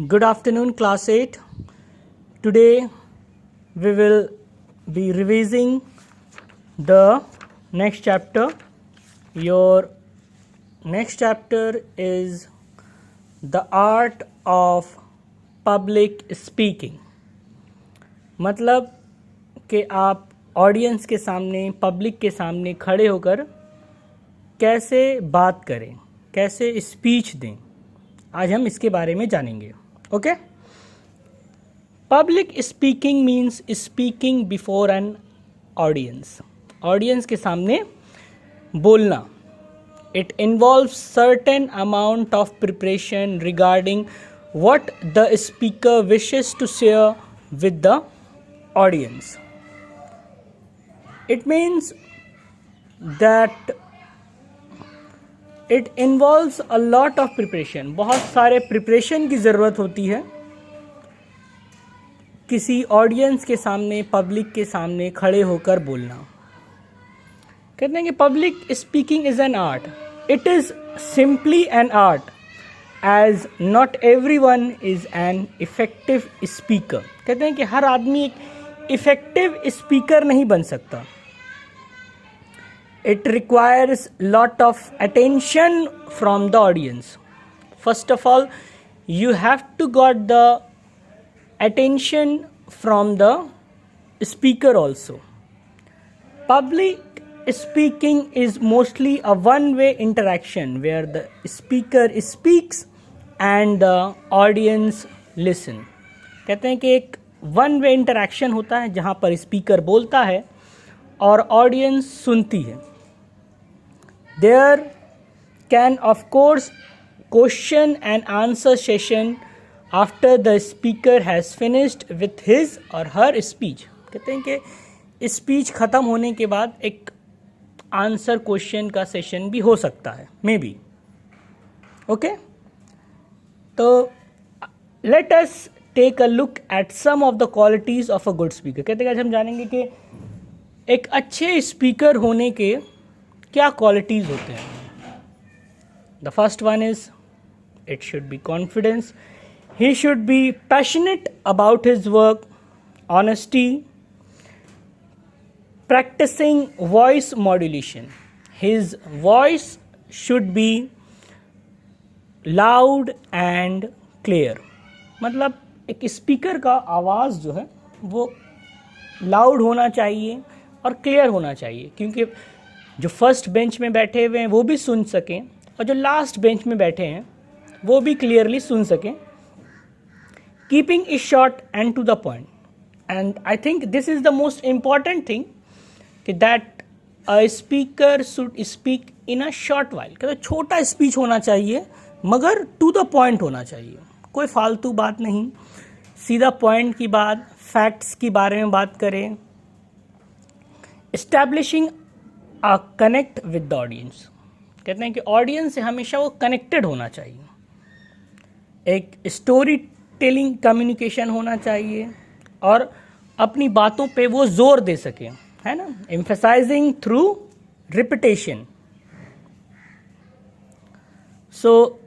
Good afternoon, class 8. Today we will be revising the next chapter. Your next chapter is the art of public speaking. मतलब कि आप audience के सामने, public के सामने खड़े होकर कैसे बात करें, कैसे स्पीच दें, आज हम इसके बारे में जानेंगे. Okay. Public speaking means speaking before an audience. Audience के सामने बोलना. It involves certain amount of preparation regarding what the speaker wishes to share with the audience. It means that it involves a lot of preparation. बहुत सारे preparation की ज़रूरत होती है किसी ऑडियंस के सामने, पब्लिक के सामने खड़े होकर बोलना. कहते हैं कि public speaking is an art. It is simply an art as not everyone is an effective speaker. कहते हैं कि हर आदमी एक इफेक्टिव स्पीकर नहीं बन सकता. It requires lot of attention from the audience. First of all, you have to got the attention from the speaker also. Public speaking is mostly a one-way interaction where the speaker speaks and the audience listen. कहते हैं कि एक one way interaction होता है जहाँ पर speaker बोलता है और ऑडियंस सुनती है. There can of course question and answer session after the speaker has finished with his or her speech. कहते हैं कि स्पीच ख़त्म होने के बाद एक आंसर क्वेश्चन का सेशन भी हो सकता है, मे बी. ओके. तो let us take a look at some of the qualities of a good speaker. कहते हैं आज हम जानेंगे कि एक अच्छे स्पीकर होने के क्या क्वालिटीज़ होते हैं. The first one is it should be confidence. He should be passionate about his work. Honesty. Practicing voice modulation. His voice should be loud and clear. मतलब एक स्पीकर का आवाज़ जो है वो लाउड होना चाहिए और क्लियर होना चाहिए, क्योंकि जो फर्स्ट बेंच में बैठे हुए हैं वो भी सुन सकें और जो लास्ट बेंच में बैठे हैं वो भी क्लियरली सुन सकें. Keeping it short and to the point. And I think this is the most important thing कि that a speaker should speak in a short while. कहते छोटा स्पीच होना चाहिए मगर टू द पॉइंट होना चाहिए. कोई फालतू बात नहीं, सीधा पॉइंट की बात, फैक्ट्स के बारे में बात करें. Establishing a connect with the audience. कहते हैं कि ऑडियंस से हमेशा वो कनेक्टेड होना चाहिए. एक स्टोरी टेलिंग कम्युनिकेशन होना चाहिए और अपनी बातों पे वो जोर दे सकें, है ना. Emphasizing through repetition. So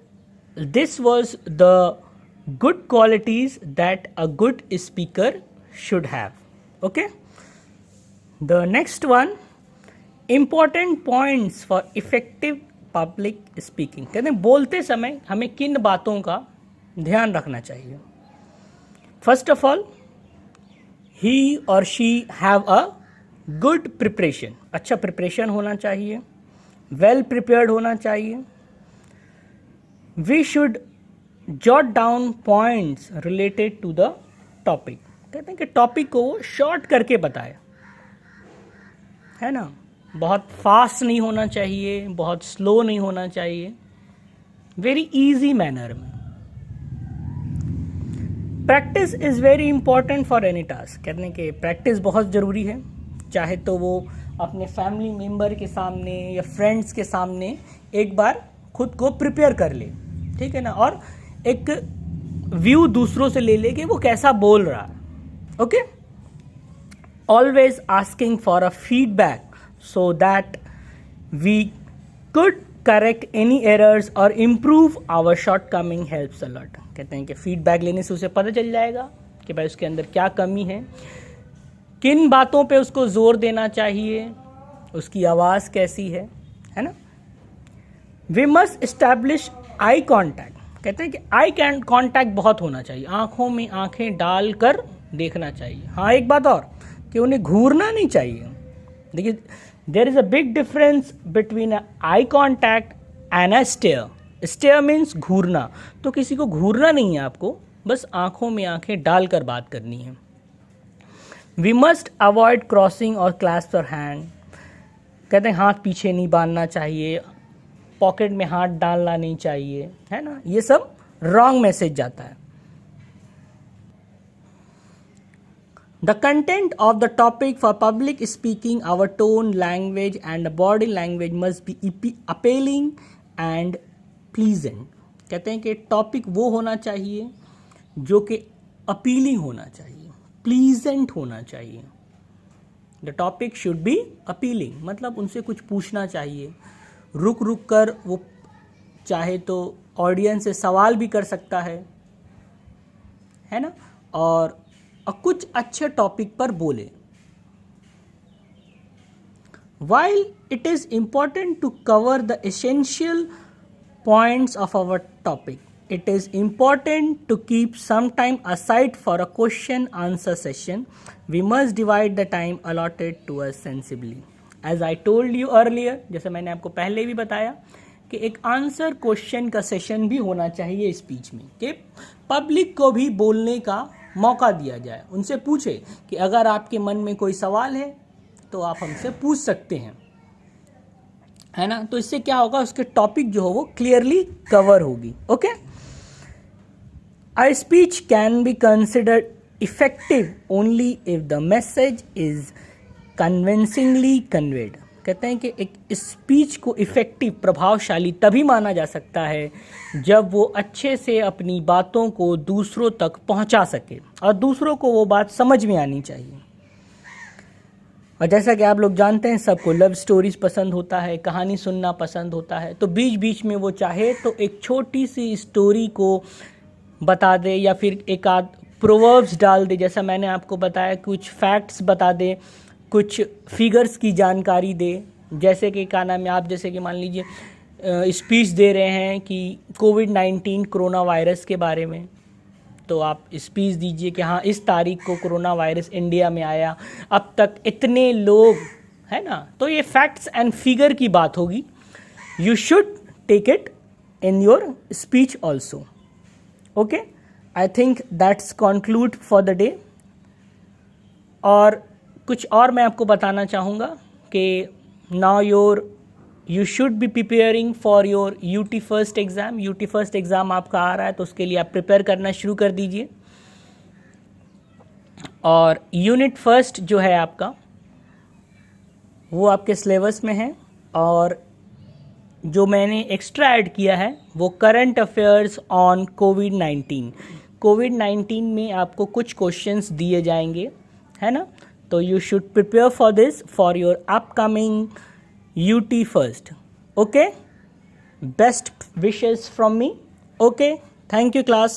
this was the good qualities that a good speaker should have. Okay. The next one, important points for effective public speaking. कहते हैं बोलते समय हमें किन बातों का ध्यान रखना चाहिए. फर्स्ट ऑफ ऑल, ही और she have a good preparation. अच्छा प्रिपरेशन होना चाहिए, वेल प्रिपेयर्ड होना चाहिए. We should jot down points related to the topic. कहते हैं कि टॉपिक को शॉर्ट करके बताए, है ना. बहुत फास्ट नहीं होना चाहिए, बहुत स्लो नहीं होना चाहिए, वेरी इजी मैनर में. Practice is very important for any task. कहते हैं कि प्रैक्टिस बहुत ज़रूरी है, चाहे तो वो अपने फैमिली मेम्बर के सामने या फ्रेंड्स के सामने एक बार खुद को प्रिपेयर कर ले, ठीक है ना, और एक व्यू दूसरों से ले ले कि वो कैसा बोल रहा है. Okay. Always asking for a feedback so that we could correct any errors और improve our shortcoming helps a lot. कहते हैं कि फीडबैक लेने से उसे पता चल जाएगा कि भाई उसके अंदर क्या कमी है, किन बातों पे उसको जोर देना चाहिए, उसकी आवाज़ कैसी है ना। We must establish eye contact. कहते हैं कि आई कॉन्टैक्ट बहुत होना चाहिए, आंखों में आंखें डालकर देखना चाहिए। हाँ, एक बात और कि उन्हें घूरना नहीं चाहिए। देखिए, there is a big difference between eye contact and a stare. Stare means घूरना, तो किसी को घूरना नहीं है, आपको बस आंखों में आंखें डालकर बात करनी है। वी मस्ट अवॉइड क्रॉसिंग और क्लैस्प योर हैंड। कहते हैं हाथ पीछे नहीं बांधना चाहिए, पॉकेट में हाथ डालना नहीं चाहिए, है ना। ये सब रॉन्ग मैसेज जाता है। The content of the topic for public speaking, our tone, language and body language must be appealing and pleasant. कहते हैं कि टॉपिक वो होना चाहिए जो कि अपीलिंग होना चाहिए, प्लीजेंट होना चाहिए। The topic should be appealing, मतलब उनसे कुछ पूछना चाहिए, रुक रुक कर वो चाहे तो ऑडियंस से सवाल भी कर सकता है ना, और कुछ अच्छे टॉपिक पर बोले। While it is important to cover the essential points of our topic, it is important to keep some time aside for a question answer session. We must divide the time allotted to us sensibly. As I told you earlier, जैसे मैंने आपको पहले भी बताया कि एक answer question का session भी होना चाहिए स्पीच में, कि पब्लिक को भी बोलने का मौका दिया जाए। उनसे पूछे कि अगर आपके मन में कोई सवाल है तो आप हमसे पूछ सकते हैं, है ना। तो इससे क्या होगा, उसके टॉपिक जो हो वो क्लियरली कवर होगी। Okay, a speech can be considered effective only if the message is convincingly conveyed. कहते हैं कि एक स्पीच को इफेक्टिव, प्रभावशाली तभी माना जा सकता है जब वो अच्छे से अपनी बातों को दूसरों तक पहुंचा सके और दूसरों को वो बात समझ में आनी चाहिए। और जैसा कि आप लोग जानते हैं, सबको लव स्टोरीज पसंद होता है, कहानी सुनना पसंद होता है, तो बीच बीच में वो चाहे तो एक छोटी सी स्टोरी को बता दे या फिर एक आध प्रोवर्ब्स डाल दे। जैसा मैंने आपको बताया, कुछ फैक्ट्स बता दे, कुछ फिगर्स की जानकारी दे। जैसे कि क्या नाम है, आप जैसे कि मान लीजिए स्पीच दे रहे हैं कि कोविड-19 कोरोना वायरस के बारे में, तो आप स्पीच दीजिए कि हाँ इस तारीख को कोरोना वायरस इंडिया में आया, अब तक इतने लोग, है ना। तो ये फैक्ट्स एंड फिगर की बात होगी। You should take it in your speech also. Okay, I think that's conclude for the day. और कुछ और मैं आपको बताना चाहूँगा कि now you should be preparing for your UT first exam. UT first exam आपका आ रहा है, तो उसके लिए आप प्रिपेयर करना शुरू कर दीजिए। और यूनिट फर्स्ट जो है आपका, वो आपके सिलेबस में है, और जो मैंने एक्स्ट्रा ऐड किया है वो करंट अफेयर्स ऑन कोविड-19। कोविड-19 में आपको कुछ क्वेश्चंस दिए जाएंगे, है ना। तो you should prepare for this for your upcoming UT first. Okay, best wishes from me. Okay, thank you class.